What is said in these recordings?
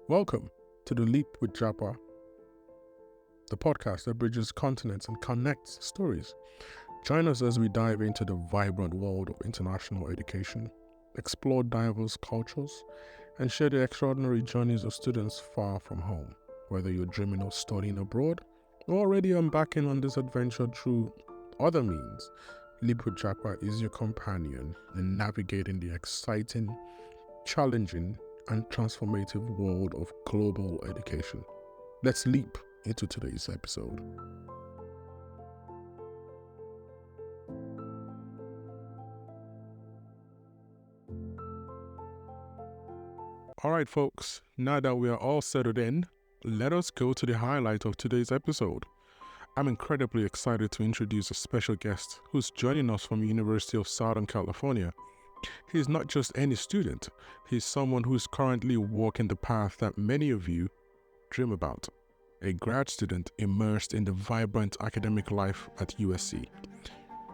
Welcome to The Leap with Japa, the podcast that bridges continents and connects stories. Join us as we dive into the vibrant world of international education, explore diverse cultures, and share the extraordinary journeys of students far from home. Whether you're dreaming of studying abroad or already embarking on this adventure through other means, Leap with Japa is your companion in navigating the exciting, challenging, and transformative world of global education. Let's leap into today's episode. All right, folks, now that we are all settled in, let us go to the highlight of today's episode. I'm incredibly excited to introduce a special guest who's joining us from the University of Southern California. He's not just any student, he's someone who's currently walking the path that many of you dream about. A grad student immersed in the vibrant academic life at USC.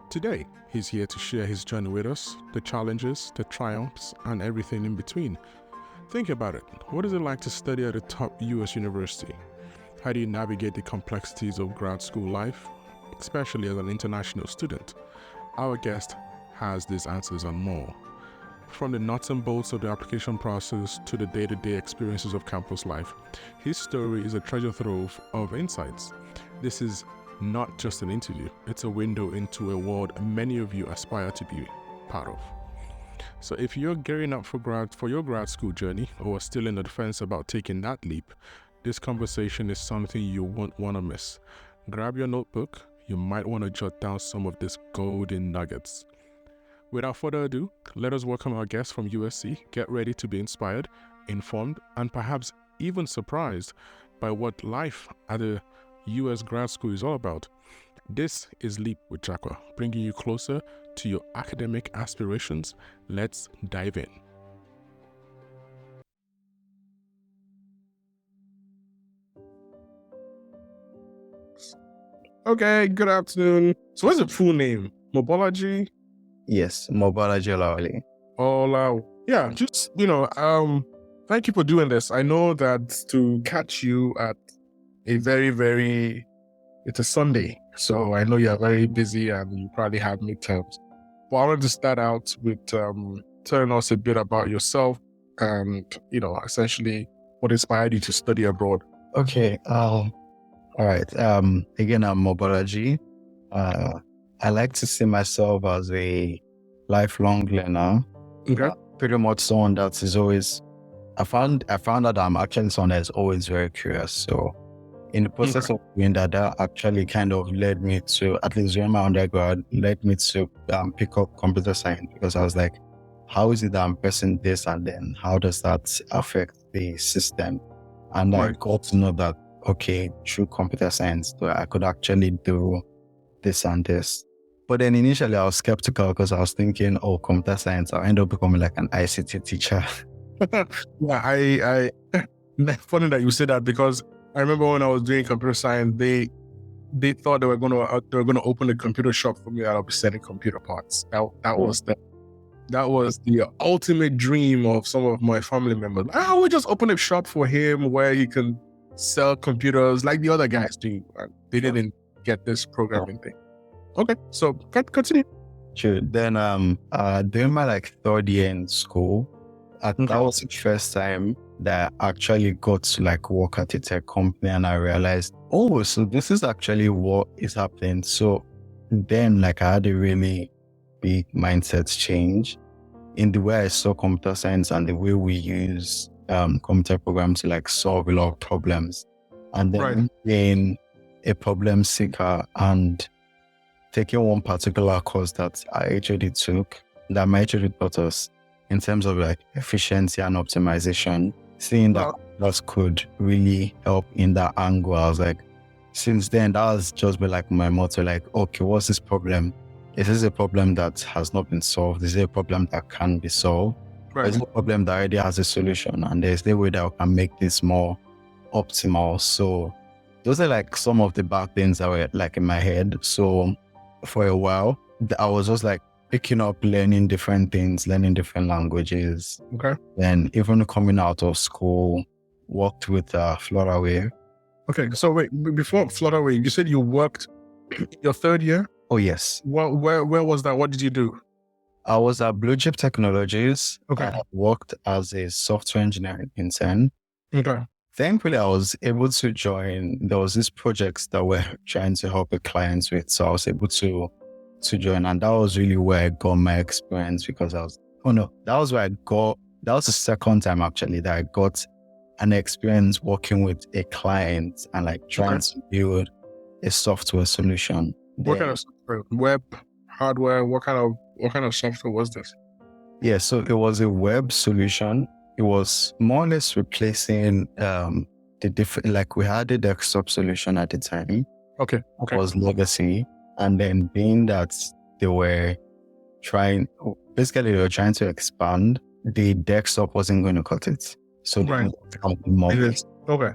Today, he's here to share his journey with us, the challenges, the triumphs, and everything in between. Think about it. What is it like to study at a top US university? How do you navigate the complexities of grad school life, especially as an international student? Our guest has these answers and more. From the nuts and bolts of the application process to the day-to-day experiences of campus life, his story is a treasure trove of insights. This is not just an interview, it's a window into a world many of you aspire to be part of. So if you're gearing up for your grad school journey or are still in the fence about taking that leap, this conversation is something you won't want to miss. Grab your notebook, you might want to jot down some of these golden nuggets. Without further ado, let us welcome our guest from USC. Get ready to be inspired, informed, and perhaps even surprised by what life at a US grad school is all about. This is Leap with Japa, bringing you closer to your academic aspirations. Let's dive in. Okay, good afternoon. So what's the full name? Mobology? Yes, Mobology Lawley. Yeah, just, thank you for doing this. I know that to catch you at a it's a Sunday, so I know you're very busy and you probably have midterms. But I wanted to start out with telling us a bit about yourself and, essentially what inspired you to study abroad. Okay, all right. Again, I'm Mobology. I like to see myself as a lifelong learner. Okay. Pretty much someone that is always, I found that I'm actually someone that is always very curious. So in the process of doing that actually kind of led me to, at least during my undergrad, led me to pick up computer science, because I was like, how is it that I'm pressing this and then how does that affect the system? And I got to know that, okay, through computer science, I could actually do this and this. But then initially I was skeptical because I was thinking, computer science, I'll end up becoming like an ICT teacher. Yeah, I funny that you said that, because I remember when I was doing computer science, they thought they were gonna open a computer shop for me and I'll be selling computer parts. That was the ultimate dream of some of my family members. I would just open a shop for him where he can sell computers like the other guys do. They didn't get this programming thing. Okay, so continue. Sure. Then during my third year in school, that was the first time that I actually got to work at a tech company, and I realized, so this is actually what is happening. So then I had a really big mindset change in the way I saw computer science and the way we use computer programs to solve a lot of problems. And then being a problem seeker and taking one particular course that I actually took, that my actually taught us in terms of efficiency and optimization, seeing that could really help in that angle. I was like, since then, that has just been my motto, okay, what's this problem? Is this a problem that has not been solved? Is it a problem that can be solved? Or is it a problem that already has a solution? And there's no way that I can make this more optimal. So those are some of the bad things that were in my head. So for a while, I was just picking up, learning different things, learning different languages. Okay. Then even coming out of school, worked with Flutterwave. Okay, so wait, before Flutterwave, you said you worked your third year? Oh, yes. Where was that? What did you do? I was at Blue Chip Technologies. Okay. I worked as a software engineering intern. Okay. Thankfully, I was able to join. There was these projects that were trying to help the clients with, so I was able to join, and that was really where I got my experience because that was the second time actually that I got an experience working with a client and like trying to build a software solution. What kind of software? Web, hardware? What kind of software was this? Yeah, so it was a web solution. It was more or less replacing the different, like we had a desktop solution at the time. Okay. It was legacy. And then being that they were trying to expand, the desktop wasn't going to cut it. So Okay.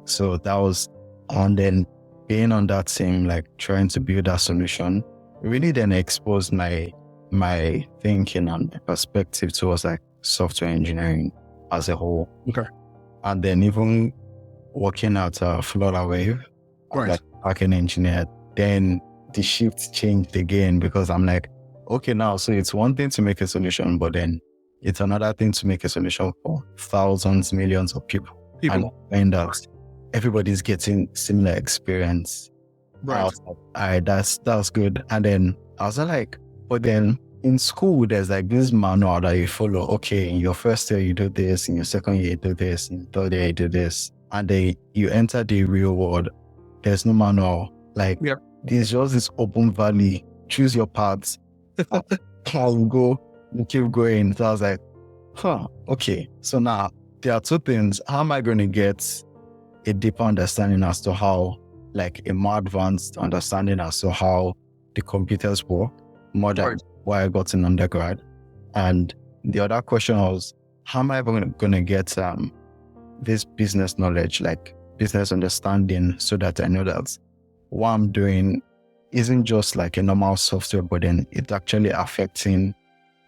So that was, and then being on that team, like trying to build that solution, really then exposed my thinking and my perspective towards like software engineering as a whole. Okay. And then even working at Flutterwave, like backend engineer, then the shift changed again because I'm like, okay, now, so it's one thing to make a solution, but then it's another thing to make a solution for thousands, millions of people. And find out everybody's getting similar experience. Right. I was like, all right, that's good. And then I was like, but then in school, there's like this manual that you follow. Okay, in your first year, you do this. In your second year, you do this. In your third year, you do this. And then you enter the real world. There's no manual. Like, there's just this open valley. Choose your paths. And go. You keep going. So I was like, okay. So now there are two things. How am I going to get a deeper understanding as to how, like a more advanced understanding as to how the computers work, more than what I got in undergrad? And the other question was, how am I going to get this business knowledge, like business understanding, so that I know that what I'm doing isn't just like a normal software, but then it's actually affecting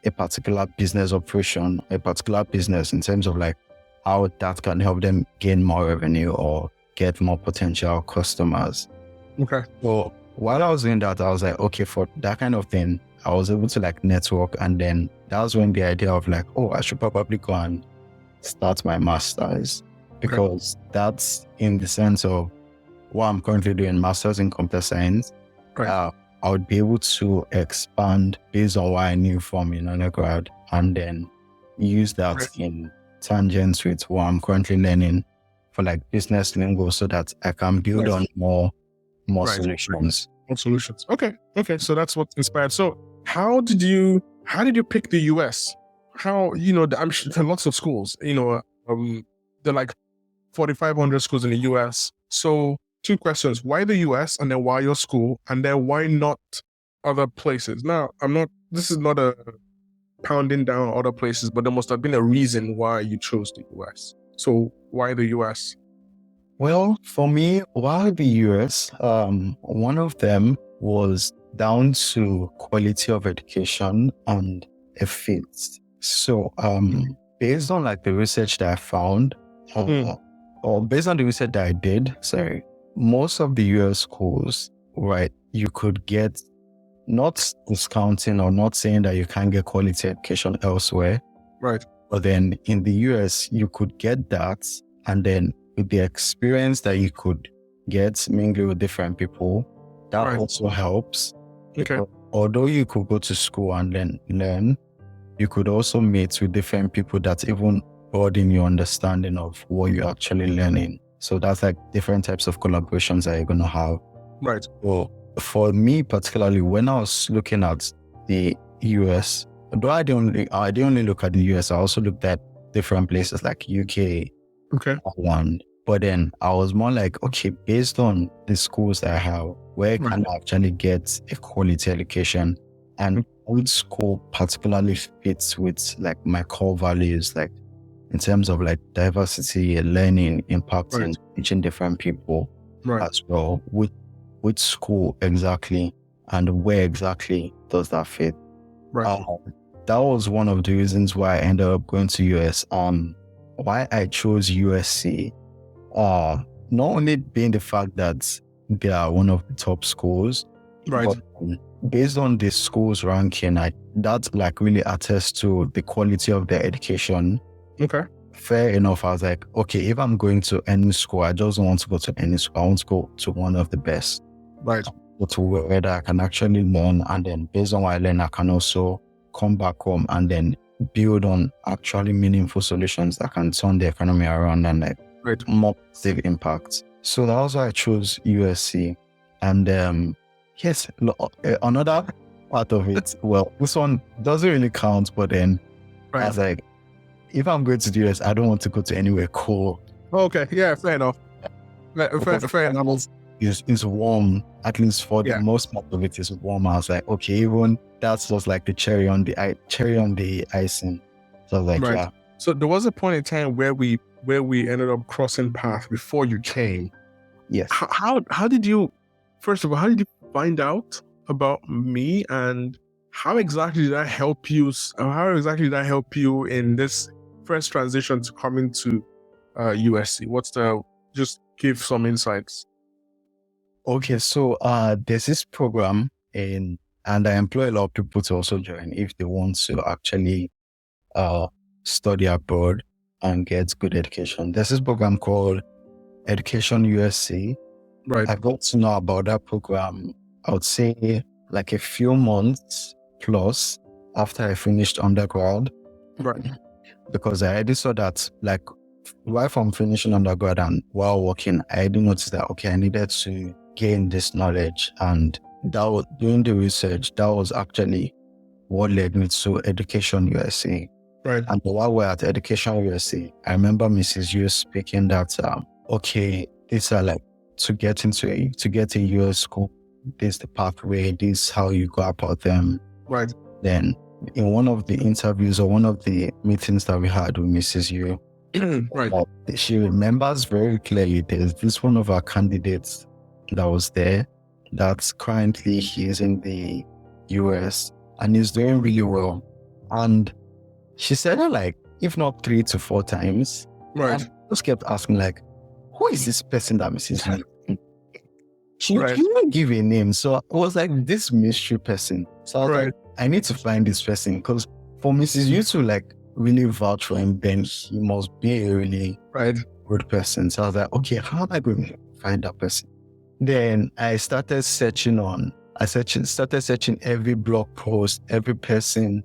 a particular business operation, a particular business in terms of like how that can help them gain more revenue or get more potential customers. Okay. So while I was doing that, I was like, okay, for that kind of thing, I was able to like network. And then that was when the idea of like, oh, I should probably go and start my master's, because that's in the sense of what I'm currently doing, master's in computer science. I would be able to expand based on what I knew from in undergrad, and then use that in tangents with what I'm currently learning for like business lingo, so that I can build on more solutions. More solutions. Okay. So that's what inspired. So how did you pick the US? How, I'm sure there are lots of schools, there are like 4,500 schools in the US. So 2 questions: why the US, and then why your school, and then why not other places? Now, this is not a pounding down other places, but there must have been a reason why you chose the US. So why the US? Well, for me, why the US? One of them was down to quality of education and a fit. So, based on like the research that I found, or based on the research that I did, most of the US schools, right, you could get, not discounting or not saying that you can't get quality education elsewhere. Right. But then in the US, you could get that. And then with the experience that you could get mingling with different people, that also helps. Okay. Although you could go to school and then learn, you could also meet with different people that even broaden your understanding of what you're actually learning. So that's like different types of collaborations that you're going to have. Right. Well, for me particularly, when I was looking at the US, though I didn't only look at the US, I also looked at different places like UK, Ireland. But then I was more like, okay, based on the schools that I have, where can I actually get a quality education, and which school particularly fits with like my core values, like in terms of like diversity, learning, impacting, teaching different people as well. Which school exactly and where exactly does that fit? That was one of the reasons why I ended up going to US. why I chose USC, not only being the fact that they are one of the top schools, Right. but based on the school's ranking, that like really attests to the quality of their education. Okay. Fair enough. I was like, okay, if I'm going to any school, I just don't want to go to any school. I want to go to one of the best. Right. Go to where I can actually learn, and then based on what I learn, I can also come back home and then build on actually meaningful solutions that can turn the economy around and like more positive impact. So that was why I chose USC. And yes, another part of it, well, this one doesn't really count, but then I was like, if I'm going to the US, I don't want to go to anywhere cold. Okay, yeah, fair enough. Fair enough. It's warm, at least for the most part of it is warm. I was like, okay, even that's just like the cherry on the icing. So I was like, yeah. So there was a point in time where we ended up crossing paths before you came. Yes. How did you, first of all, how did you find out about me, and how exactly did I help you? How exactly did I help you in this first transition to coming to USC? Just give some insights. Okay, so there's this program and I employ a lot of people to also join if they want to actually study abroad and get good education. There's this program called Education USC. Right. I got to know about that program, I would say like a few months plus after I finished undergrad. Right. Because I already saw that like right from finishing undergrad and while working, I already noticed that, okay, I needed to gain this knowledge. And that was, doing the research, that was actually what led me to Education USC. Right. And while we're at Education USC, I remember Mrs. U speaking that, okay, these are like, to get a US school, this is the pathway, this is how you go about them. Right. Then in one of the interviews or one of the meetings that we had with Mrs. U, right. She remembers very clearly there's this one of our candidates that was there that's currently he's in the US and he's doing really well. And she said it like, if not 3 to 4 times. Right. And I just kept asking like, who is this person that Mrs. U? She didn't give a name. So I was like, this mystery person. So I was like, I need to find this person, because for Mrs. U to like really vouch for him, then he must be a really good person. So I was like, okay, how am I going to find that person? Then I started searching every blog post, every person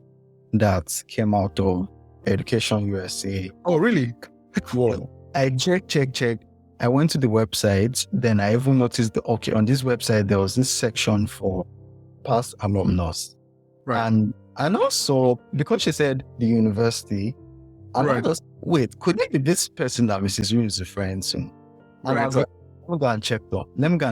that came out of Education USA. Oh, really? Well, I checked. I went to the website. Then I even noticed that, okay, on this website, there was this section for past alumnus. Right. And also, because she said the university, and I just, wait, could it be this person that Mrs. U is referring to? And I was like, let me go and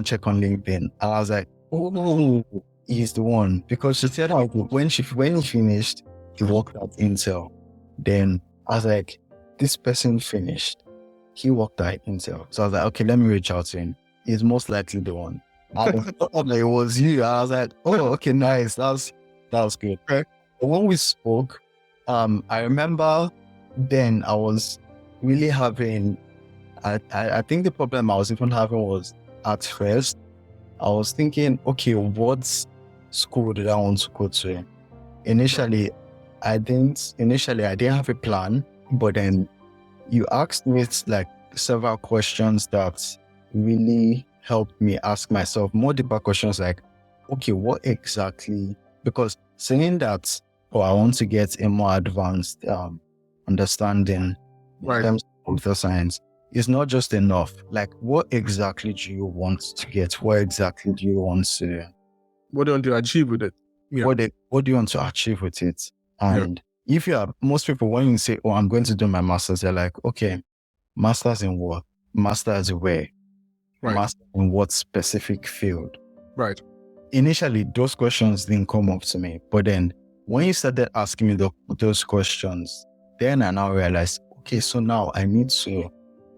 check on LinkedIn. And I was like, oh, he's the one. Because she said when he finished, he worked at Intel. Then I was like, this person finished. He worked at Intel. So I was like, okay, let me reach out to him. He's most likely the one. And it was you. I was like, oh, okay, nice. That was good. Okay. When we spoke, I remember then I was really having, I think the problem I was even having was at first, I was thinking, okay, what school did I want to go to? Initially, I didn't have a plan, but then you asked me like several questions that really helped me ask myself more deeper questions like, okay, what exactly, because saying that, I want to get a more advanced understanding in terms of computer science is not just enough. Like, what exactly do you want to get? What exactly do you want to... What do you want to achieve with it? Yeah. What do you want to achieve with it? And if you are, most people, when you say, I'm going to do my master's, they're like, okay, master's in what? Master's where? Right. Master in what specific field? Right. Initially, those questions didn't come up to me. But then when you started asking me those questions, then I now realized, okay, so now I need to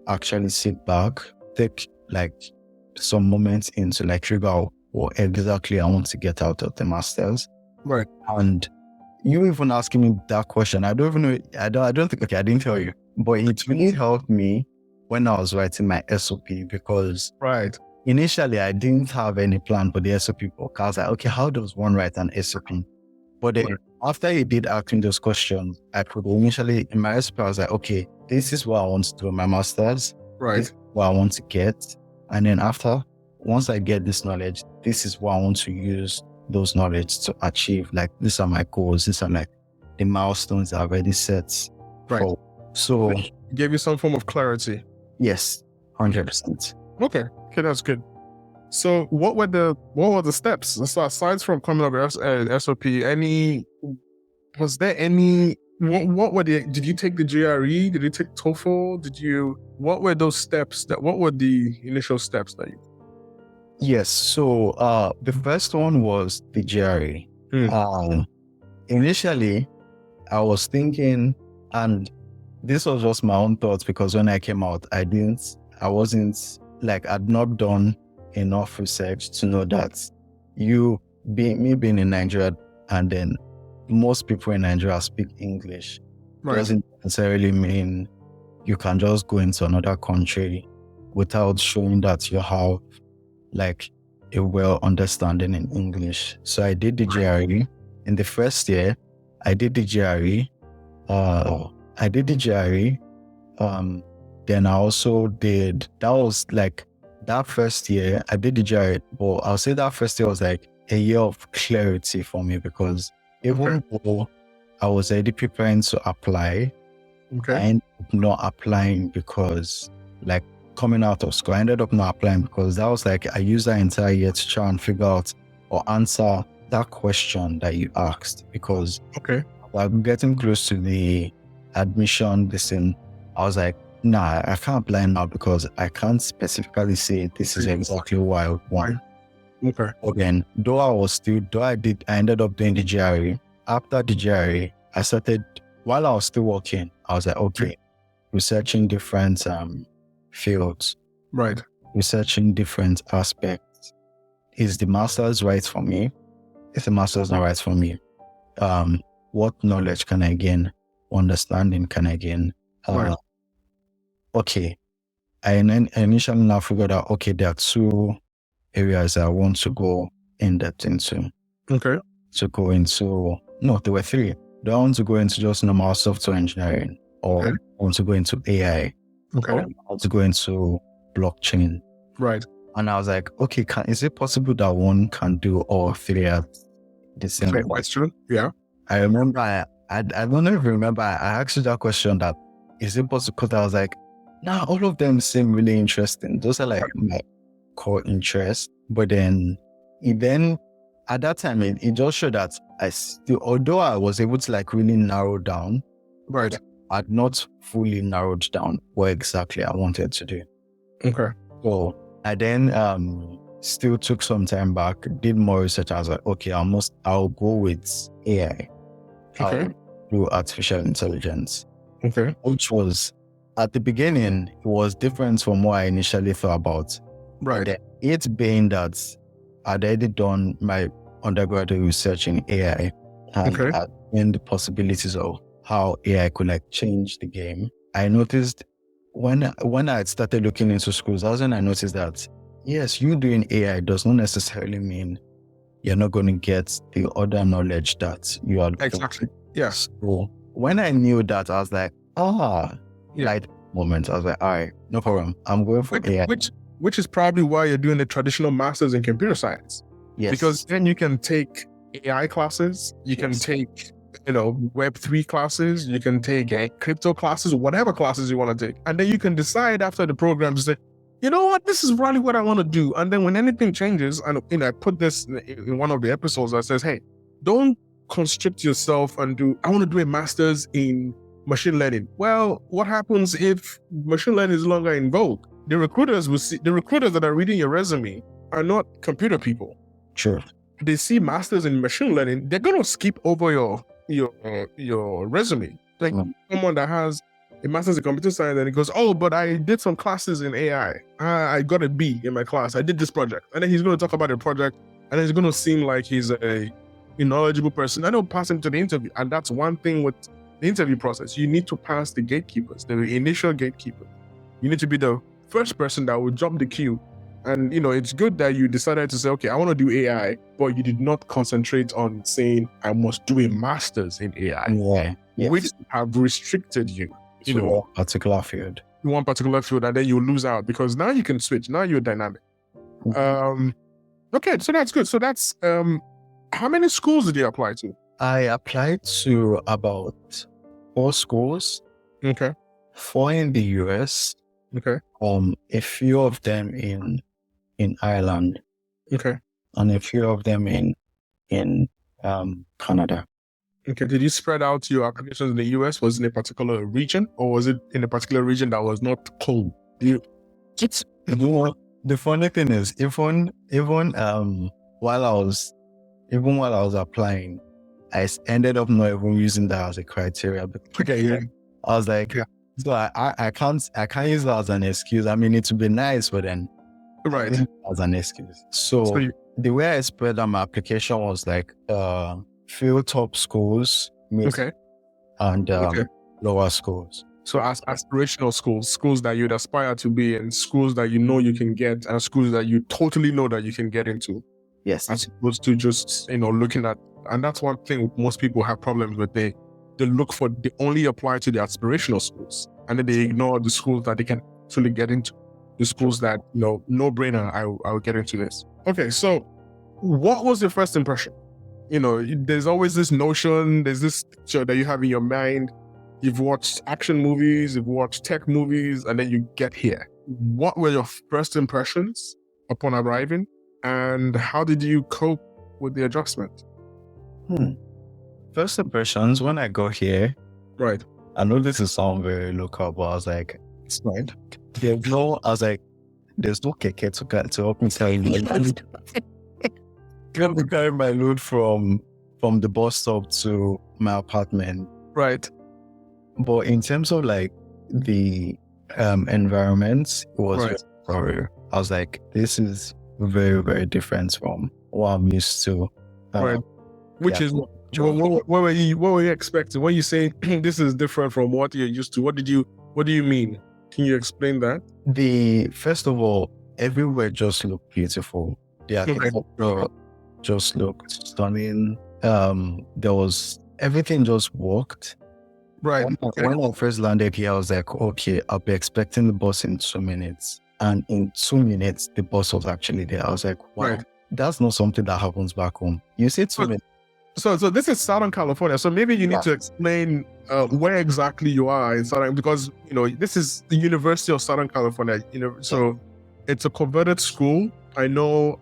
actually sit back, take like some moments into like figure out what exactly I want to get out of the master's. Right. And you even asking me that question, I don't even know, I don't think, okay, I didn't tell you. but it really helped me when I was writing my SOP because Right. initially I didn't have any plan for the SOP book. I was like, okay, how does one write an SOP? But then after he did asking those questions, I could initially, in my SOP, I was like, okay, this is what I want to do in my master's. Right. This is what I want to get. And then once I get this knowledge, this is what I want to use those knowledge to achieve. Like, these are my goals. These are like the milestones I've already set. Right. So Gave you some form of clarity. yes, 100%. Okay, that's good. So what were the steps? So aside from coming up with SOP, was there any, did you take the GRE? Did you take TOEFL? What were those steps what were the initial steps that you? Yes. So the first one was the GRE. Initially, I was thinking, and this was just my own thoughts because when I came out, I'd not done enough research to know that me being in Nigeria, and then most people in Nigeria speak English, doesn't necessarily mean you can just go into another country without showing that you have like a well understanding in English. So I did the GRE. In the first year, I did the GRE. Then I also did, that was like, that first year, I did the GRE, but I'll say that first year was like a year of clarity for me because even though I was already preparing to apply, I ended up not applying because like coming out of school, I ended up not applying because that was like, I used that entire year to try and figure out or answer that question that you asked because while getting close to the admission, I was like, nah, I can't apply now because I can't specifically say this is exactly what I would want. Again, I ended up doing the GRE. After the GRE, I started, while I was still working, I was like, okay, researching different fields. Right. Researching different aspects. Is the master's right for me? If the master's not right for me, what knowledge can I gain? Understanding can I gain? Okay. I initially now figured out, okay, there are two areas I want to go in depth into. There were three. Do I want to go into just normal software engineering or I want to go into AI? Or I want to go into blockchain? Right. And I was like, okay, is it possible that one can do all three at the same time? Question. Yeah. I remember, I don't know if you remember, I asked you that question that, is it possible? Because I was like, nah, all of them seem really interesting. Those are like my core interests. But then at that time, it just showed that although I was able to like really narrow down, I'd not fully narrowed down what exactly I wanted to do. So I then still took some time back, did more research. I was like, okay, I'll go with AI. Do artificial intelligence. Which was, at the beginning, it was different from what I initially thought about. Right. It being that I'd already done my undergraduate research in AI and the possibilities of how AI could like change the game. I noticed when I started looking into schools, that's when I noticed that, yes, you doing AI does not necessarily mean you're not going to get the other knowledge that you are looking Exactly. Yes. So when I knew that, I was like, light moment. I was like, all right, no problem. I'm going for AI. Which is probably why you're doing the traditional masters in computer science. Yes. Because then you can take AI classes, you can take, Web3 classes, you can take crypto classes, whatever classes you want to take. And then you can decide after the program to say, you know what, this is really what I want to do. And then when anything changes, and I put this in one of the episodes that says, hey, don't constrict yourself and I want to do a master's in machine learning. Well, what happens if machine learning is no longer in vogue? The recruiters that are reading your resume are not computer people. Sure. They see masters in machine learning, they're going to skip over your resume. Like someone that has a master's in computer science and he goes, oh, but I did some classes in AI. I got a B in my class. I did this project. And then he's going to talk about the project and it's going to seem like he's a knowledgeable person. I don't pass him to the interview. And that's one thing with the interview process, you need to pass the gatekeepers, the initial gatekeeper. You need to be the first person that will jump the queue. And, it's good that you decided to say, okay, I want to do AI, but you did not concentrate on saying, I must do a master's in AI, which have restricted you, to a particular field. in one particular field, and then you lose out because now you can switch. Now you're dynamic. Okay, so that's good. So that's, how many schools did you apply to? I applied to about 4 schools. Okay. 4 in the US. Okay. A few of them in Ireland. Okay. And a few of them in Canada. Okay. Did you spread out your applications in the US? Was it in a particular region, or was it in a particular region that was not cold? The funny thing is, even while I was applying, I ended up not even using that as a criteria. Okay. Yeah. I was like, so I can't use that as an excuse. I mean, it would be nice, but then right, as an excuse. So the way I spread out my application was like few top schools, and lower schools. So as aspirational schools that you'd aspire to be in, schools that you can get, and schools that you totally know that you can get into. Yes. As opposed to just, looking at, and that's one thing most people have problems with. They only apply to the aspirational schools, and then they ignore the schools that they can actually get into. The schools that, no brainer, I'll get into this. Okay, so what was your first impression? There's always this notion, there's this picture that you have in your mind. You've watched action movies, you've watched tech movies, and then you get here. What were your first impressions upon arriving, and how did you cope with the adjustment? First impressions, when I got here, right? I know this is sound very local, but I was like, it's fine. There's no keke to help me carry my load. Help me carry my load from the bus stop to my apartment. Right. But in terms of like the environment, it was very, I was like, this is very, very different from what I'm used to. Right. Which is what were you expecting when you say this is different from what you're used to? What do you mean? Can you explain that? First of all, everywhere just looked beautiful. The architecture just looked stunning. Everything just worked. Right. When I first landed here, I was like, okay, I'll be expecting the bus in 2 minutes. And in 2 minutes, the bus was actually there. I was like, wow, that's not something that happens back home. You say 2 minutes. So this is Southern California. So maybe you need to explain where exactly you are in Southern, because this is the University of Southern California. So it's a converted school. I know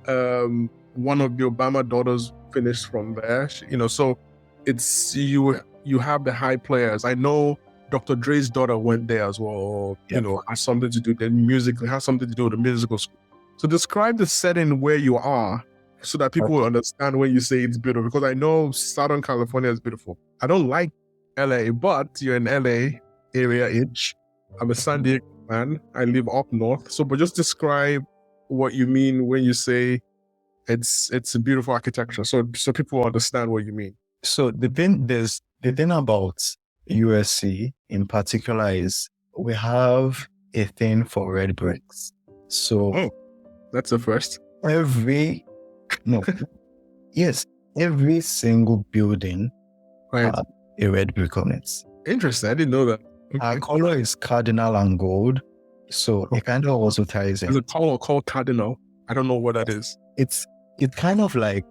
one of the Obama daughters finished from there. So it's you have the high players. I know Dr. Dre's daughter went there as well. Has something to do has something to do with the musical school. So describe the setting where you are, so that people will understand when you say it's beautiful, because I know Southern California is beautiful. I don't like LA, but you're in LA area-ish. I'm a San Diego man. I live up north. So, but just describe what you mean when you say it's a beautiful architecture, so people understand what you mean. So the thing about USC in particular is we have a thing for red bricks. So that's the first. Every single building has a red brick on it. Interesting. I didn't know that. Okay. Our color is cardinal and gold, so it kind of also ties in. There's a color called cardinal. I don't know what that is. It's kind of like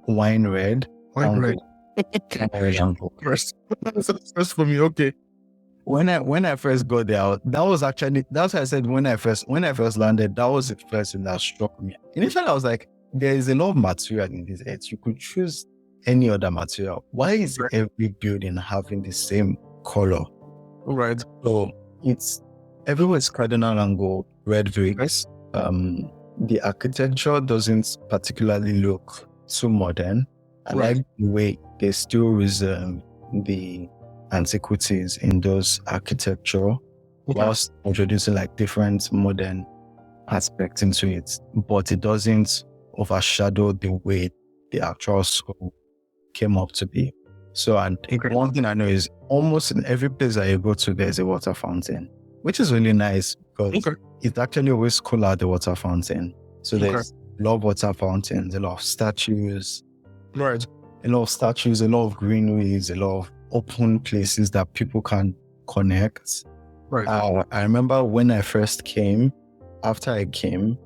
wine red. First for me, okay. When I first got there, that's what I said when I first landed. That was the first thing that struck me. Initially, I was like, there is a lot of material in this earth. You could choose any other material. Why is every building having the same color? Right. So everywhere is cardinal and gold, red bricks. The architecture doesn't particularly look too modern. I like the way they still reserve the antiquities in those architecture whilst introducing like different modern aspects into it, but it doesn't overshadow the way the actual school came up to be. So, and one thing I know is almost in every place that you go to, there's a water fountain, which is really nice because it's actually always cool at the water fountain. So there's a lot of water fountains, a lot of statues, Right. a lot of statues, a lot of greenways, a lot of open places that people can connect. Right. I remember when I first came, after I came,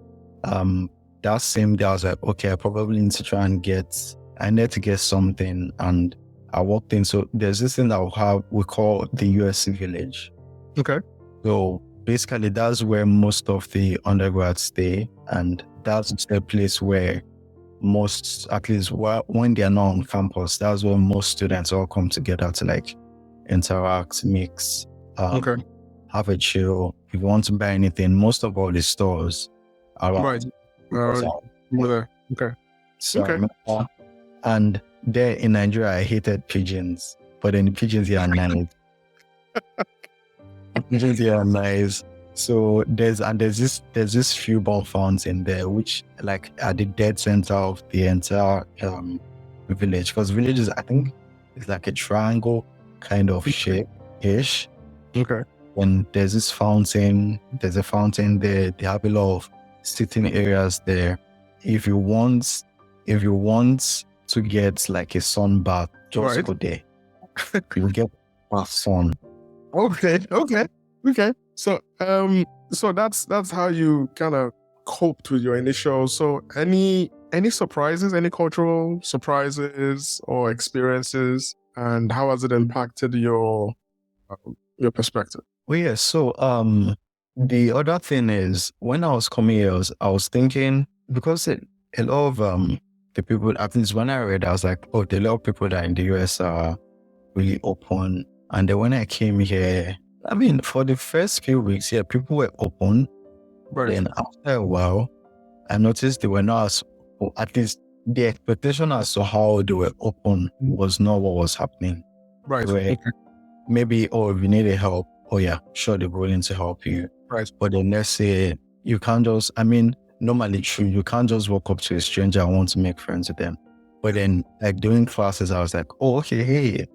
that same day I was like, okay, I probably need to try and I need to get something. And I walked in. So there's this thing that we call the USC village. Okay. So basically that's where most of the undergrads stay. And that's the place where most, at least when they're not on campus, that's where most students all come together to like interact, mix, have a chill. If you want to buy anything, most of all the stores are right. Okay. So, and there in Nigeria, I hated pigeons, but then the pigeons here are nice. Pigeons here are nice. So there's this few ball fountain there, which like at the dead center of the entire village. Because villages, I think, it's like a triangle kind of shape-ish. Okay. And there's this fountain. There's a fountain there. They have a lot of sitting areas there. If you want to get like a sun bath, just go there. You get a sun. Okay. So that's how you kind of coped with your initial. So any surprises, any cultural surprises or experiences, and how has it impacted your perspective? Well, yeah. So the other thing is when I was coming here, I was thinking, because a lot of the people, at least when I read, I was like, oh, a lot of people that in the US are really open. And then when I came here, I mean, for the first few weeks, yeah, people were open. Right. Then after a while, I noticed they were not as, or at least the expectation as to how they were open was not what was happening. Right. Where maybe, oh, if you need help, oh yeah, sure, they're willing to help you. Right. But then let's say you can't just, I mean, normally true, you can't just walk up to a stranger and want to make friends with them. But then like doing classes, I was like, oh, okay, hey,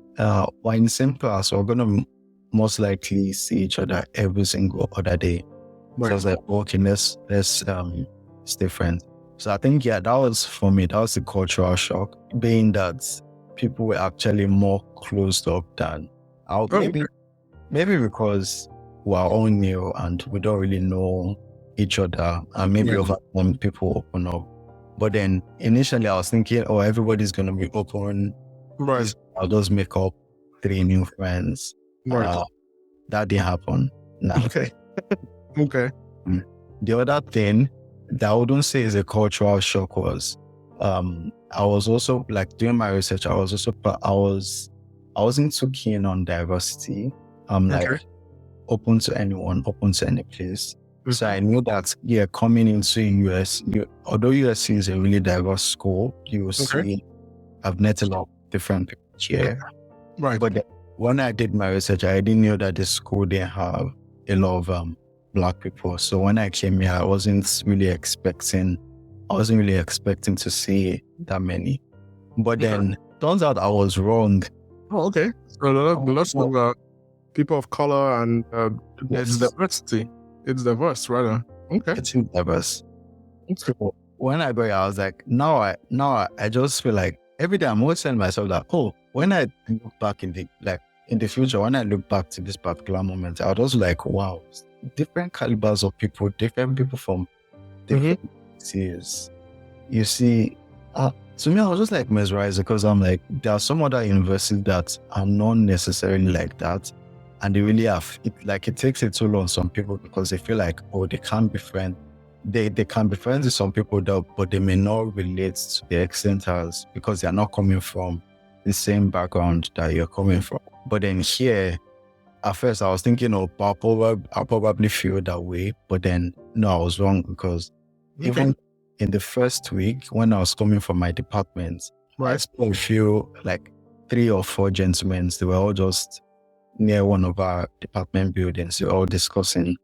we're in the same class, we're going to most likely see each other every single other day. Right. So I was like, okay, let's stay friends. So I think, yeah, that was for me, that was the cultural shock, being that people were actually more closed up than out. Maybe because we're all new and we don't really know each other, and maybe over time people open up. But then initially I was thinking, oh, everybody's going to be open. Right. I'll just make up 3 new friends. Right. That didn't happen. No. Okay. Okay. The other thing that I wouldn't say is a cultural shock was, I was also like doing my research. I wasn't too keen on diversity. Like open to anyone, open to any place. Mm-hmm. So I knew that, yeah, coming into US, although USC is a really diverse school, you will see, I've met a lot of different people here. Right. But when I did my research, I didn't know that the school didn't have a lot of Black people. So when I came here, I wasn't really expecting to see that many. But then turns out I was wrong. Oh, okay. So lots of people of color and it's diversity. It's diverse, rather. Okay. It's diverse. So when I got here, I was like, now I just feel like every day I'm always telling myself that, oh, when I look back in the future, when I look back to this particular moment, I was like, wow, different calibers of people, different people from different cities. You see, to me, I was just like mesmerized because I'm like, there are some other universities that are not necessarily like that. And they really have, it takes it too long on some people because they feel like, oh, they can't be friends. They can be friends with some people, but they may not relate to the extent as, because they're not coming from the same background that you're coming from. But then here, at first I was thinking, oh, I'll probably feel that way. But then, no, I was wrong because even in the first week, when I was coming from my department, I saw a few, like 3 or 4 gentlemen. They were all just near one of our department buildings. They were all discussing.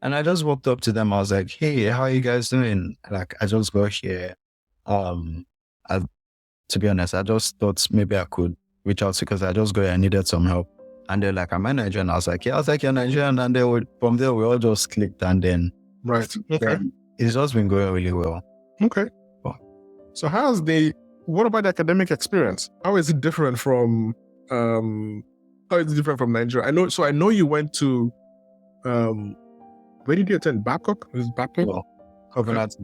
And I just walked up to them. I was like, hey, how are you guys doing? Like, I just got here. To be honest, I just thought maybe I could reach out because I just got here, I needed some help. And they're like, am I Nigerian? I was like, yeah. I was like, you're Nigerian. And from there, we all just clicked. And then Right. Okay. then it's just been going really well. Okay. Oh. So what about the academic experience? How is it different from Nigeria? I know you went to where did you attend? Babcock? Is it Babcock? Well, Covenant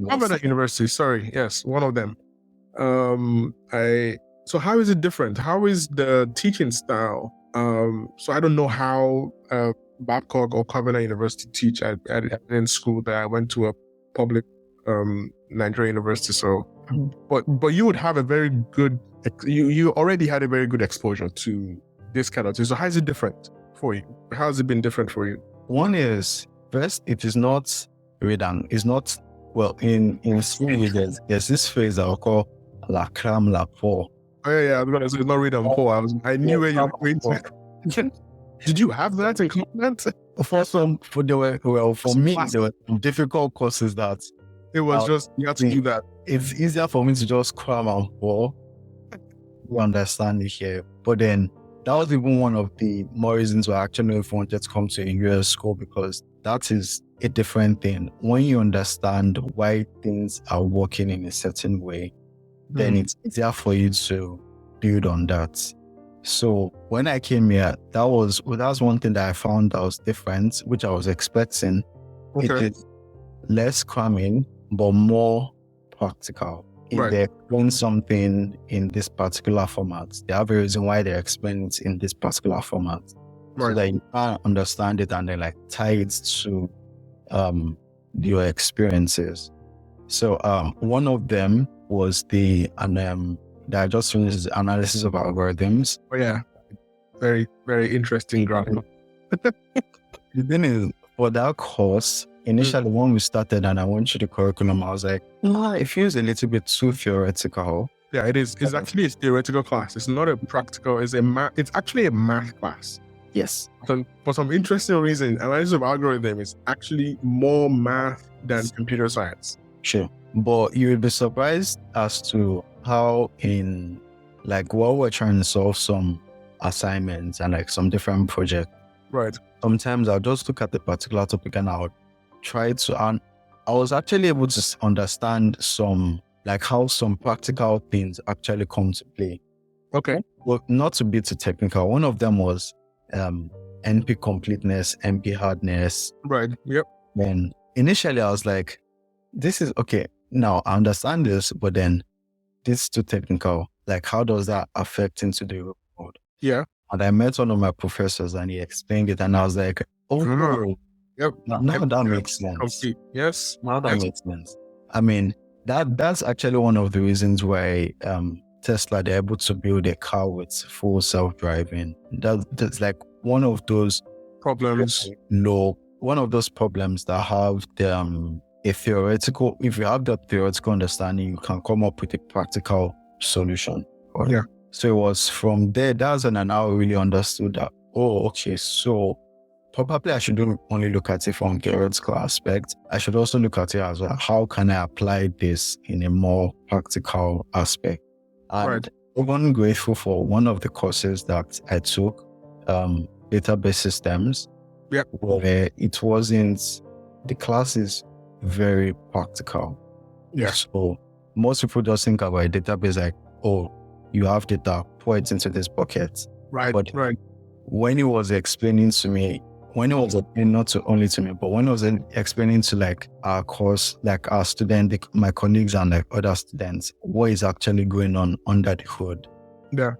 University. Sorry. Yes, one of them. So how is it different? How is the teaching style? So I don't know how Babcock or Covenant University teach. I in school that I went to a public Nigerian university. So, but you would have a very good. You already had a very good exposure to this kind of thing. So how is it different for you? How has it been different for you? One is first, it is not redundant. It's not in school. There's this phrase that we call la cram la pour. Oh yeah, I was gonna say it's not read and pour. I knew where you were going to. Did you have that in Covenant? For me, there were difficult courses that it was just you had to do that. It's easier for me to just cram and pour. You understand it here, but then that was even one of the more reasons why I actually wanted to come to a US school, because that is a different thing. When you understand why things are working in a certain way, then it's easier for you to build on that. So when I came here, that was one thing that I found that was different, which I was expecting. Okay. It is less cramming, but more practical. If they explain something in this particular format, they have a reason why they explain it in this particular format. Right. So that you can understand it and then like tie it to your experiences. So one of them was that I just finished the analysis of algorithms. Oh yeah. Very, very interesting graph. The thing is, for that course, initially when we started and I went through the curriculum, I was like, it feels a little bit too theoretical. Yeah, it is. It's actually a theoretical class. It's not a practical. It's actually a math class. Yes. So for some interesting reason, analysis of algorithm is actually more math than computer science. Sure. But you will be surprised as to how in while we're trying to solve some assignments and some different projects. Right. Sometimes I'll just look at the particular topic and I'll try to, and I was actually able to understand how some practical things actually come to play. Okay. Well, not to be too technical. One of them was NP completeness, NP hardness. Right. Yep. Then initially I was like, this is okay. Now I understand this, but then this is too technical. How does that affect into the report? Yeah. And I met one of my professors and he explained it and I was like, yep. Now that makes sense. Complete. Yes. Now that makes sense. I mean, that's actually one of the reasons why Tesla, they're able to build a car with full self-driving. That's one of those problems. One of those problems that have if you have the theoretical understanding, you can come up with a practical solution. Yeah. So it was from there, that's when I now really understood that, okay, so probably I shouldn't only look at it from the theoretical aspect. I should also look at it as well, how can I apply this in a more practical aspect? And I'm grateful for one of the courses that I took, database systems, where it wasn't, the class is very practical. Yeah. So most people just think about a database like, you have data, pour it into this bucket. Right. But when he was explaining to me, not only to me, but when he was explaining to our course, our student, my colleagues and other students, what is actually going on under the hood. Yeah.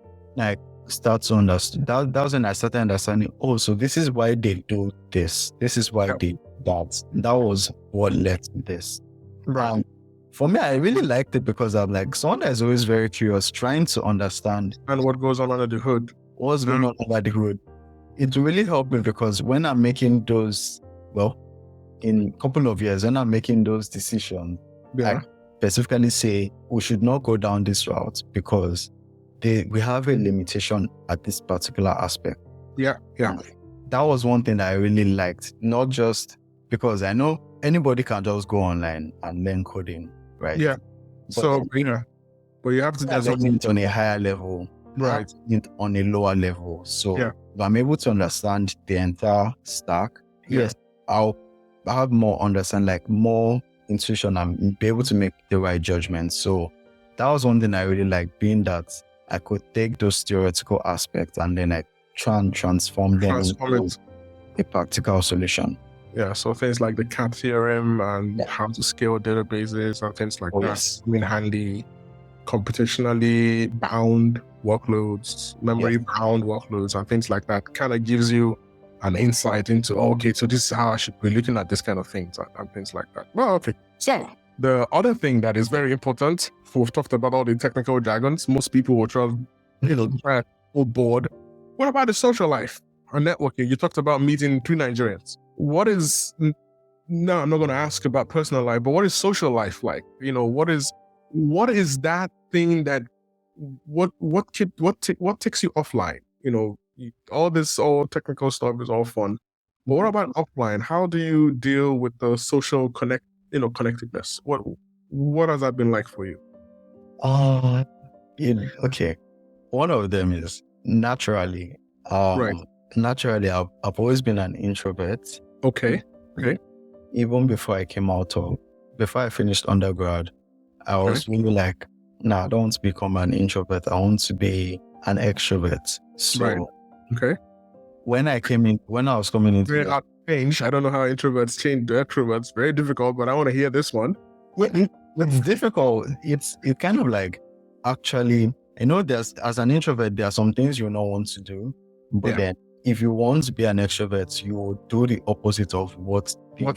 Start to understand. That was when I started understanding, so this is why they do this. This is why they do that. That was what led to this. Right. For me, I really liked it because I'm someone that is always very curious, trying to understand. And what goes on under the hood. What's going on under the hood. It really helped me because when I'm making those, in a couple of years, when I'm making those decisions, I specifically say we should not go down this route because we have a limitation at this particular aspect. Yeah. Yeah. That was one thing that I really liked, not just because I know anybody can just go online and learn coding, right? Yeah. But you have to learn it on a higher level. Right. it on a lower level. So Yeah. if I'm able to understand the entire stack, Yeah. yes, I'll have more understand, like more intuition, and be able to make the right judgment. So that was one thing I really liked, being that I could take those theoretical aspects and then I try and transform them into a practical solution. Yeah, so things like the CAT theorem and how to scale databases and things like that Yes. come in handy. Computationally bound workloads, memory bound workloads, and things like that kind of gives you an insight into, okay, so this is how I should be looking at this kind of things and things like that. Well, okay. So the other thing that is very important, we've talked about all the technical jargons. Most people will try bored. What about the social life or networking? You talked about meeting 2 Nigerians. What is, no, I'm not going to ask about personal life, but what is social life like? You know, what is that thing that, what takes you offline? You know, all technical stuff is all fun. But what about offline? How do you deal with the social connectedness? What has that been like for you? Okay. One of them is naturally. Right. Naturally, I've always been an introvert. Okay. Even before I finished undergrad, I was really like, I don't want to become an introvert. I want to be an extrovert. So, when I was coming into change, I don't know how introverts change to extroverts. Very difficult, but I want to hear this one. It's difficult. It's kind of like, actually, as an introvert, there are some things you don't want to do, but then if you want to be an extrovert, you will do the opposite of what you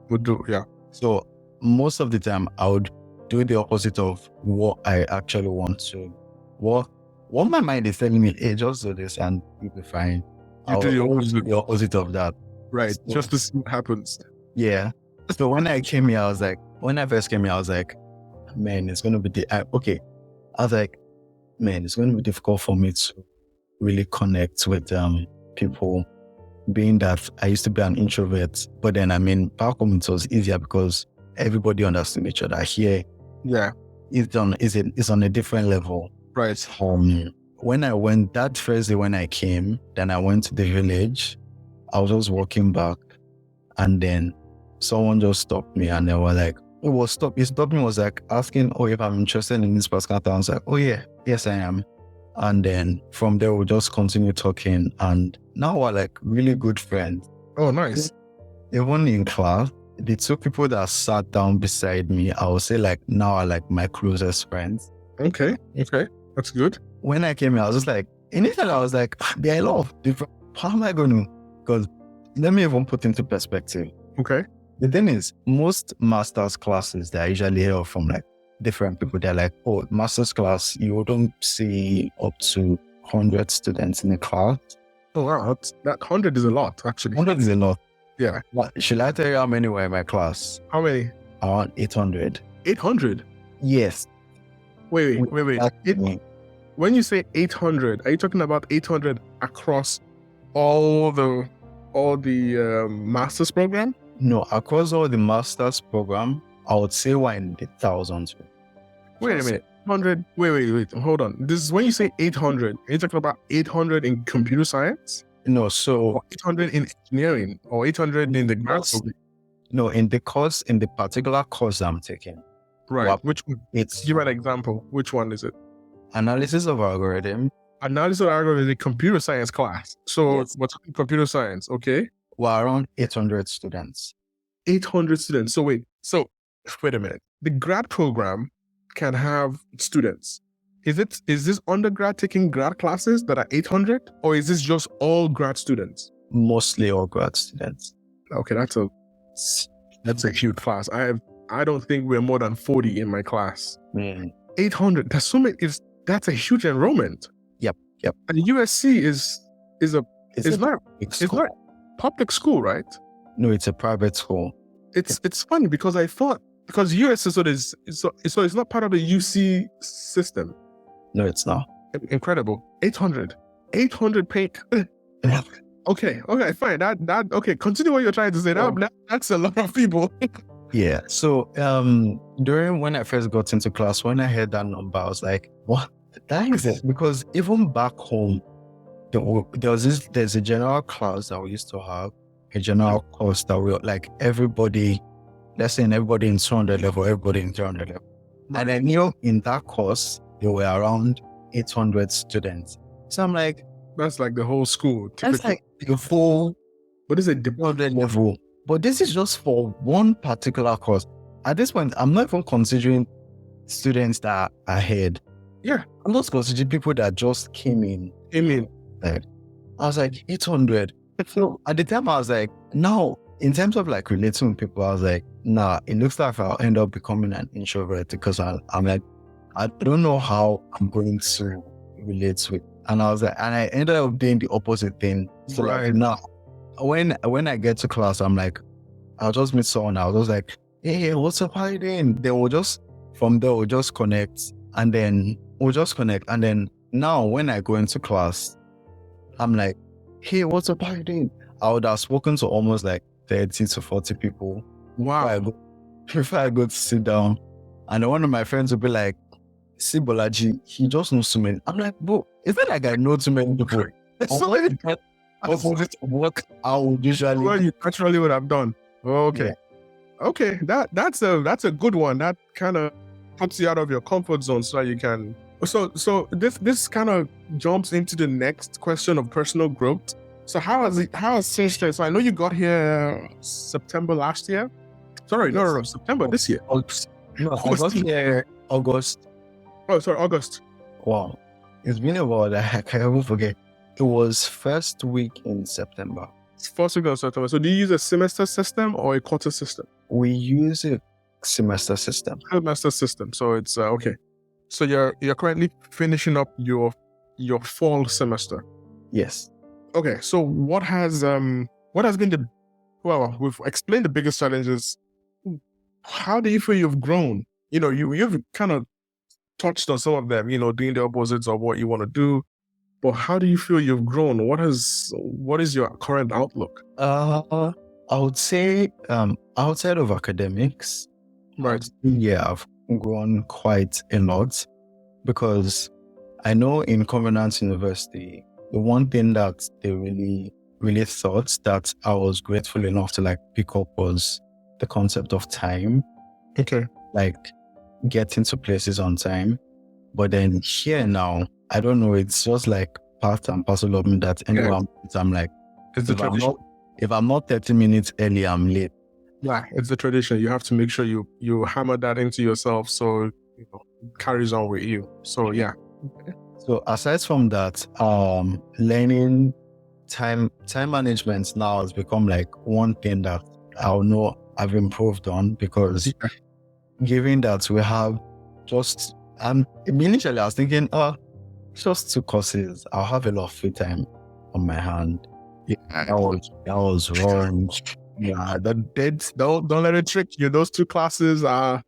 would do. Yeah. So most of the time, I would do the opposite of what I actually want to. What my mind is telling me, hey, just do this and you'll be fine. You do the opposite of that. Right. So, just to see what happens. Yeah. So when I first came here, I was like, man, it's going to be it's going to be difficult for me to really connect with people, being that I used to be an introvert. But then, back home it was easier because everybody understood each other. Here, it's on a different level. Right. When I went that first day when I came, then I went to the village. I was just walking back, and then someone just stopped me, and they were like, "Oh, stop!" He stopped me, was like asking, "Oh, if I'm interested in this particular town." I was like, "Oh yeah, yes I am." And then from there we just continue talking, and now we're like really good friends. Oh, nice. Even in class, the 2 people that sat down beside me, I would say like now are like my closest friends. Okay, that's good. When I came here, I was just like, initially I was like, there are a lot of different, how am I going to, because let me even put into perspective. Okay. The thing is, most master's classes that I usually hear from like different people, they're like, oh, master's class, you don't see up to 100 students in a class. Oh wow, that 100 is a lot, actually. 100 is a lot. Yeah. But should I tell you how many were in my class? How many? Around 800. 800? Yes. Wait. When you say 800, are you talking about 800 across all the master's program? No, across all the master's program, I would say we're in the thousands. Wait a minute. 100. Wait. Hold on. This is when you say 800. Are you talking about 800 in computer science? No, so or 800 in engineering or 800 in the grad program? No, in the particular course I'm taking. Right. Well, which one? Give an example. Which one is it? Analysis of algorithm. Analysis of algorithm is a computer science class. So we're talking computer science, okay? We're around 800 students. 800 students. So wait a minute. The grad program can have students. Is this undergrad taking grad classes that are 800, or is this just all grad students? Mostly all grad students. Okay, that's a huge class. I don't think we're more than 40 in my class. 800. That's so many. That's a huge enrollment. Yep. And USC is not public school, right? No, it's a private school. It's funny because I thought because USC so it's not part of the UC system. No, it's not. Incredible. 800 paid. Okay, fine. Okay. Continue what you're trying to say. That's a lot of people. Yeah. So during when I first got into class, when I heard that number, I was like, what? that is it. Because even back home, there's a general class that we used to have, a general course that we like everybody, let's say everybody in 200 level, everybody in 300 level. And I knew in that course, there were around 800 students. So I'm like, That's like the whole school. that's like the full What is it? 100 level. But this is just for one particular course. At this point, I'm not even considering students that are ahead. Yeah. I'm just considering people that just came in. Like, I was like, 800. So at the time, I was like, no, in terms of like relating with people, I was like, nah, it looks like I'll end up becoming an introvert because I'm like, I don't know how I'm going to relate with. And I was like, and I ended up doing the opposite thing. So like now, when I get to class, I'm like, I'll just meet someone. I was just like, hey, what's up? How you doing? They will just, from there, we'll just connect. And then now when I go into class, I'm like, hey, what's up? How you doing? I would have spoken to almost like 30 to 40 people. Wow. Before I go to sit down. And one of my friends would be like, see Bolaji, he just knows too many. I'm like, bro, it's not like I know too many people. So opposite of what I would usually. Well, you naturally would have done. Okay. Yeah. Okay. That's a good one. That kind of puts you out of your comfort zone so you can. So this kind of jumps into the next question of personal growth. So how has changed? So I know you got here September last year. Sorry, yes. No, September this year. No, I got here August. Oh, sorry, August. Wow. It's been a while that I can't even forget. It was first week in September. First week of September. So do you use a semester system or a quarter system? We use a semester system. Semester system. So it's okay. So you're currently finishing up your fall semester. Yes. Okay. So what has been we've explained the biggest challenges. How do you feel you've grown? You've kind of touched on some of them, doing the opposites of what you want to do. But how do you feel you've grown? What is your current outlook? I would say outside of academics, right? Yeah, I've grown quite a lot because I know in Covenant University, the one thing that they really, really thought that I was grateful enough to like pick up was the concept of time. Okay. Like getting to places on time. But then here now, I don't know, it's just like part and parcel of me that anyone, I'm like, it's the tradition. If I'm not 30 minutes early, I'm late. Yeah, it's the tradition. You have to make sure you hammer that into yourself so it carries on with you. So yeah. So aside from that, learning time management now has become like one thing that I'll know I've improved on because given that we have just initially I was thinking, just 2 courses, I'll have a lot of free time on my hand. Yeah, that was wrong. Yeah, don't let it trick you. Those 2 classes are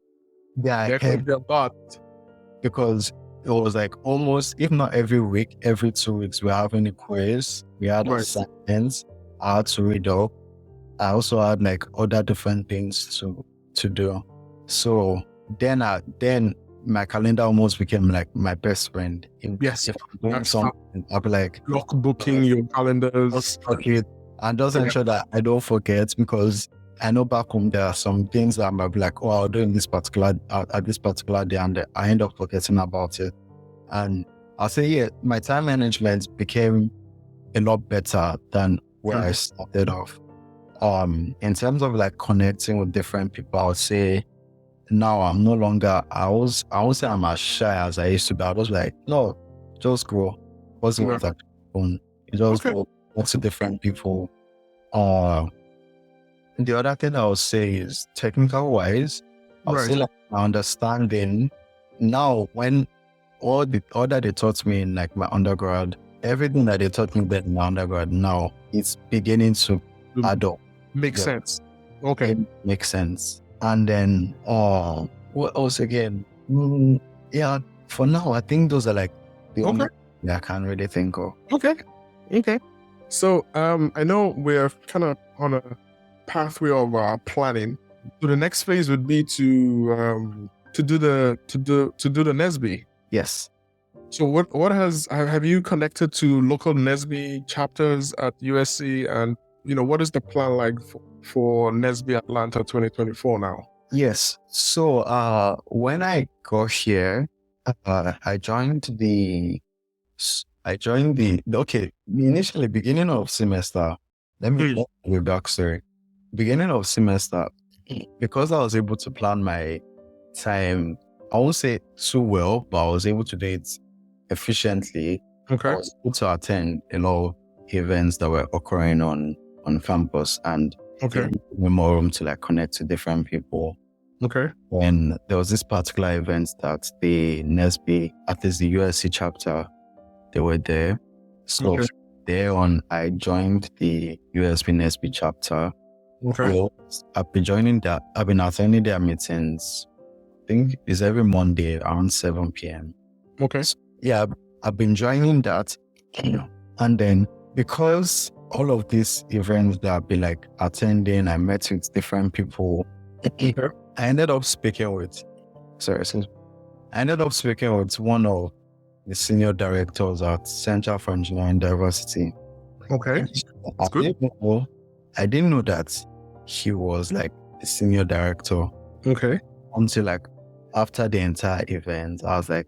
because it was like almost, if not every week, every 2 weeks we're having a quiz. We had assignments. I had to read up. I also had like other different things to do. So then my calendar almost became like my best friend. Yes. If I'm doing something, I'll be like block booking your calendars. And just ensure that I don't forget, because I know back home there are some things that I might be like, I'll do in this particular at this particular day, and I end up forgetting about it. And I'll say, my time management became a lot better than where I started off. In terms of like connecting with different people, I would say now I'm no longer, I won't say I'm as shy as I used to be. I was like, no, just grow. Wasn't with that phone. Just go talk to different people. The other thing I would say is technical wise, I would say like my understanding now, when all that they taught me in like my undergrad, everything that they taught me in my undergrad now, it's beginning to add up. Makes sense. Okay. It makes sense. And then, what else again? For now, I think those are like the only I can't really think of. Okay. So, I know we're kind of on a pathway of planning. So the next phase would be to do the NSB. Yes. So what have you connected to local NESB chapters at USC, and what is the plan like for NESB Atlanta 2024 now? Yes. So when I got here, I joined initially beginning of semester. Let me go back, sorry. Beginning of semester, because I was able to plan my time, I won't say too well, but I was able to do it efficiently. Okay. I was able to attend a lot of events that were occurring on campus, and Okay. gave me more room to like connect to different people. Okay. When there was this particular event that the NESB, at least the USC chapter, they were there. So Okay. there on, I joined the USB NESB chapter. Okay. Well, I've been attending their meetings. I think it's every Monday around 7 p.m. Okay. So, yeah, I've been joining that. And then because all of these events that I've been like attending, I met with different people. Okay. I ended up speaking with one of the senior directors at Center for Engineering Diversity. Okay. That's good. I didn't know that he was like the senior director. Okay. Until like after the entire event, I was like,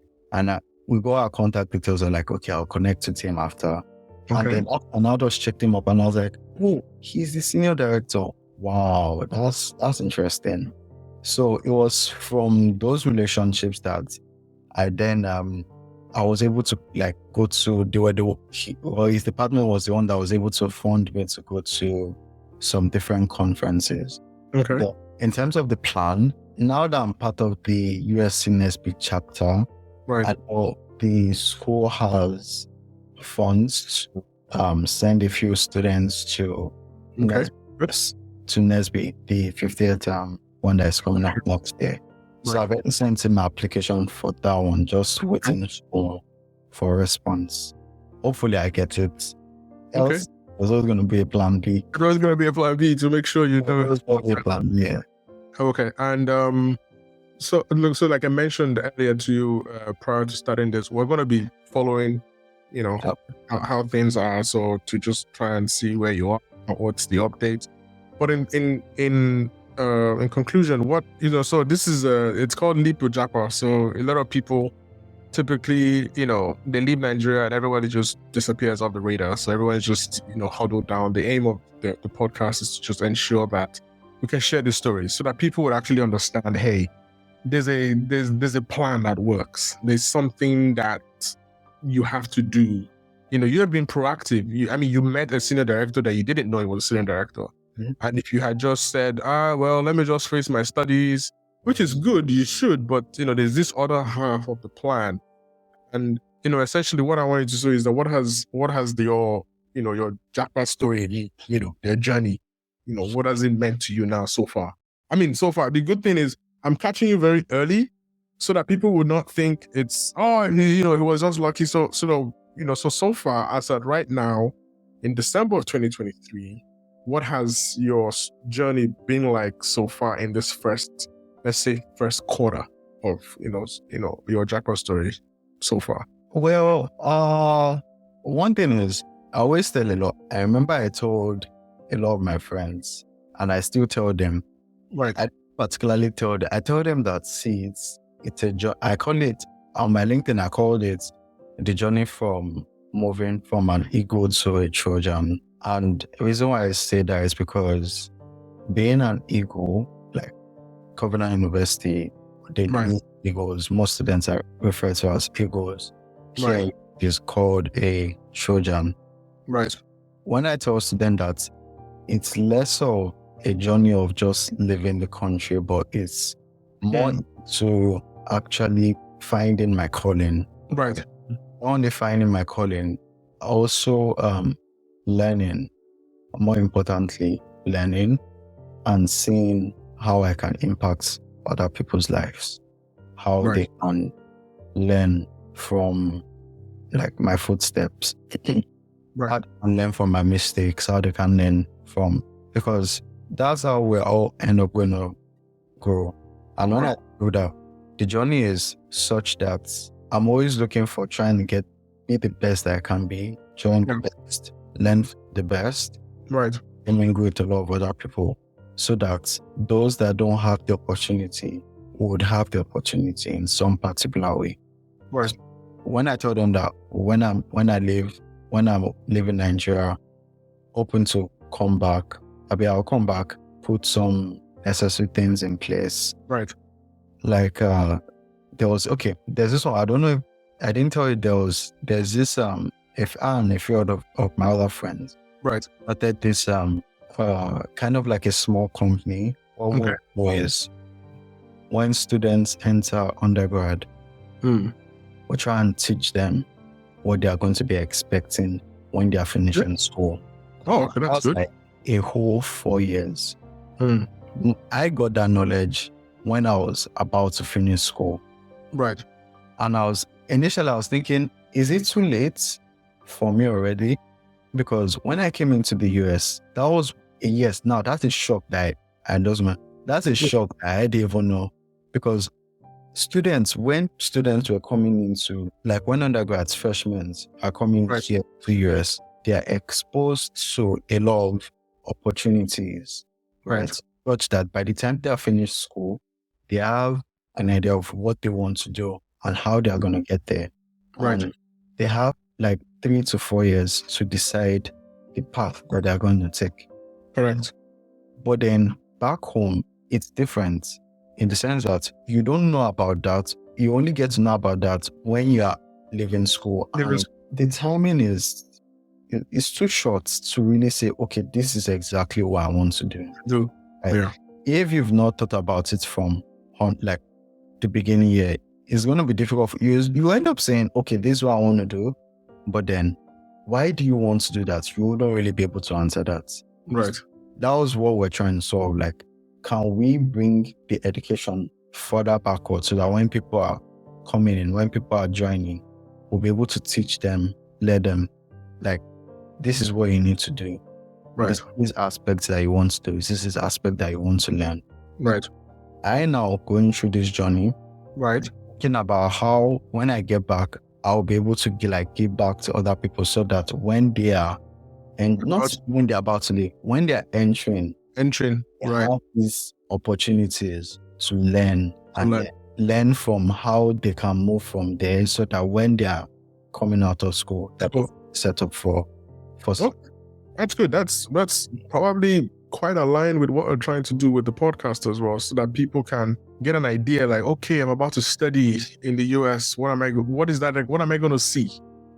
we got our contact details. I'm like, okay, I'll connect with him after. Okay. And I just checked him up, and I was like, oh, he's the senior director. Wow, that's interesting. So it was from those relationships that I then I was able to like go to his department was the one that was able to fund me to go to some different conferences. Okay. But in terms of the plan, now that I'm part of the USC NESB chapter, Right. I know the school has funds to send a few students to NESB, the 50th one that is coming up next year. So I've already sent in my application for that one, just waiting for a response. Hopefully I get it. Else, there's always going to be a plan B. There's always going to be a plan B to make sure you know. There's always a plan, yeah. Okay, and so like I mentioned earlier to you prior to starting this, we're going to be following, how things are. So to just try and see where you are, what's the update. But in conclusion, so this is it's called Leap with Japa. So a lot of people typically, they leave Nigeria and everybody just disappears off the radar. So everyone's just, huddled down. The aim of the podcast is to just ensure that we can share these stories so that people would actually understand, hey, there's a plan that works. There's something that you have to do. You have been proactive. You met a senior director that you didn't know he was a senior director. Mm-hmm. And if you had just said, well, let me just face my studies, which is good, you should, but there's this other half of the plan. And essentially what I wanted to say is that what has your Japa story, their journey, what has it meant to you now so far? So far, the good thing is I'm catching you very early so that people would not think it's, he was just lucky. So far, as at right now, in December of 2023, what has your journey been like so far in this first quarter of, your Japa story so far? Well, one thing is, I always tell a lot. I remember I told a lot of my friends, and I still tell them. Right. I particularly told them that, see, it's a journey. I call it, on my LinkedIn, I called it the journey from moving from an eagle to a Trojan. And the reason why I say that is because being an eagle, like Covenant University, they do eagles. Most students are referred to as eagles. Here is called a Trojan. Right. When I tell students that it's less of a journey of just leaving the country, but it's more to actually finding my calling. Right. Only finding my calling, also learning, more importantly, learning and seeing how I can impact other people's lives, how they can learn from like my footsteps, how they can learn from my mistakes, how they can learn from, because that's how we all end up going to grow. And when I do that, the journey is such that I'm always looking for trying to be the best that I can be, join the best, learn the best, Right. and mingle with a lot of other people, so that those that don't have the opportunity would have the opportunity in some particular way. Right. When I told them that when I'm living in Nigeria, open to come back, I'll come back, put some necessary things in place. Right. Like there's this one, I don't know if I didn't tell you there's this if I and a few of my other friends Right. started this kind of like a small company. Okay. Boys, when students enter undergrad, we try and teach them what they are going to be expecting when they are finishing school. Oh, okay, that's good. Like a whole 4 years. I got that knowledge when I was about to finish school. Right. And I was thinking, is it too late for me already? Because when I came into the US, that was a yes. Now that's a shock that that's a shock that I didn't even know. Because when students were coming into, like when undergrads, freshmen are coming here to US, they are exposed to a lot of opportunities. Right. Such that by the time they are finished school, they have an idea of what they want to do and how they are going to get there. Right. And they have like 3 to 4 years to decide the path that they are going to take. Correct. But then back home, it's different in the sense that you don't know about that. You only get to know about that when you are leaving school. And the timing is too short to really say, okay, this is exactly what I want to do. If you've not thought about it from like the beginning year, it's going to be difficult for you. You end up saying, okay, this is what I want to do. But then why do you want to do that? You wouldn't really be able to answer that. Right. That was what we're trying to solve. Like, can we bring the education further backward so that when people are coming in, when people are joining, we'll be able to teach them, let them, like, this is what you need to do. Right. These aspects that you want to do. This is aspect that you want to learn. Right. I now going through this journey. Right. Thinking about how when I get back, I'll be able to give back to other people so that when they are, and not when they're about to leave, when they're entering, they right, have these opportunities to learn and learn from how they can move from there, so that when they are coming out of school, they're set up for. That's good. That's probably quite aligned with what we're trying to do with the podcast as well, so that people can get an idea. Like, okay, I'm about to study in the US. What am I going to see?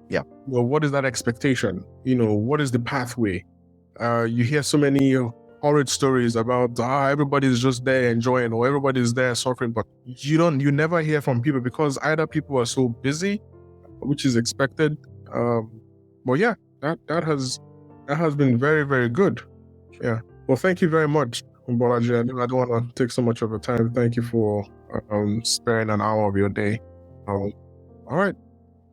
Yeah. Well, what is that expectation? What is the pathway? You hear so many horrid stories about everybody's just there enjoying, or everybody's there suffering, but you never hear from people because either people are so busy, which is expected. But yeah, that has been very, very good. Yeah. Well, thank you very much, Bolaji. I don't want to take so much of your time. Thank you for sparing an hour of your day. All right.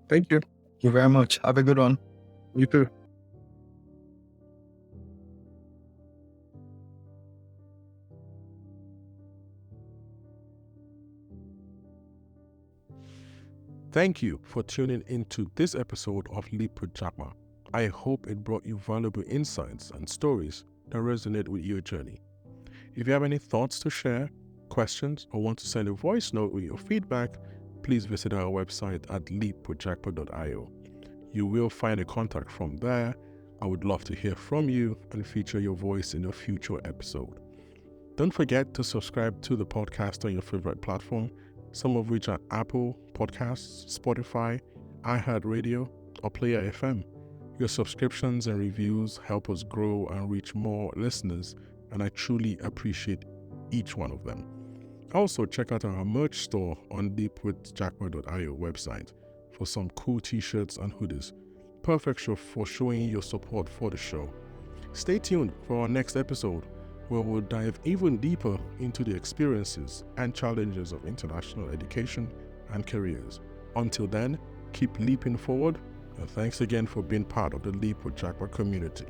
Thank you. Thank you very much. Have a good one. You too. Thank you for tuning into this episode of Leap with Japa. I hope it brought you valuable insights and stories that resonate with your journey. If you have any thoughts to share, questions, or want to send a voice note with your feedback, please visit our website at leapwithjapa.io. You will find a contact from there. I would love to hear from you and feature your voice in a future episode. Don't forget to subscribe to the podcast on your favorite platform, some of which are Apple Podcasts, Spotify, iHeartRadio, or Player FM. Your subscriptions and reviews help us grow and reach more listeners, and I truly appreciate each one of them. Also, check out our merch store on leapwithjapa.io website for some cool t-shirts and hoodies. Perfect for showing your support for the show. Stay tuned for our next episode, where we'll dive even deeper into the experiences and challenges of international education and careers. Until then, keep leaping forward, and thanks again for being part of the Leap with Japa community.